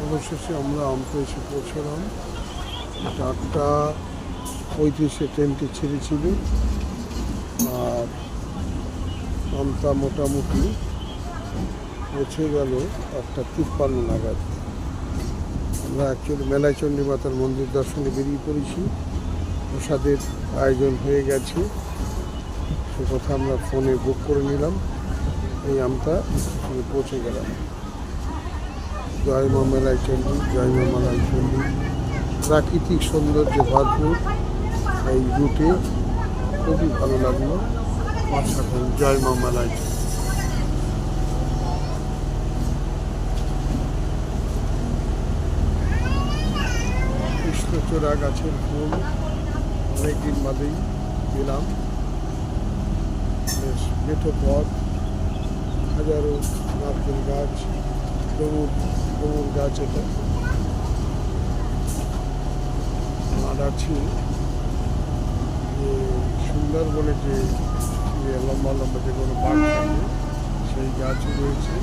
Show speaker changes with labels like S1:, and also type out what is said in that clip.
S1: অবশেষে আমরা আমতা এসে পৌঁছলাম। 8:35 ট্রেনটি ছেড়েছিল, আর আমতা মোটামুটি পৌঁছে গেল 8:53 নাগাদ। আমরা অ্যাকচুয়ালি মেলায় চণ্ডী মাতার মন্দির দর্শনে বেরিয়ে পড়েছি। প্রসাদের আয়োজন হয়ে গেছে, সে কথা আমরা ফোনে বুক করে নিলাম। এই আমতা স্টেশনে পৌঁছে গেলাম। জয় মা মেলায় চণ্ডী, জয় মা মেলায় চণ্ডী। প্রাকৃতিক সৌন্দর্যে ভরপুর এই রুটে, খুবই ভালো লাগলো। অসাধারণ। জয় মা মেলায় চণ্ডী। কৃষ্ণচূড়া গাছের ফুল অনেকদিন বাদেই পেলাম। বেশ মেঠো পথ, হাজারো নারকেল গাছ, ডুমুর গাছ। এটা আর আছে যে সুন্দরবনে যে লম্বা লম্বা যেগুলো বাঘ থাকে, সেই গাছও রয়েছে।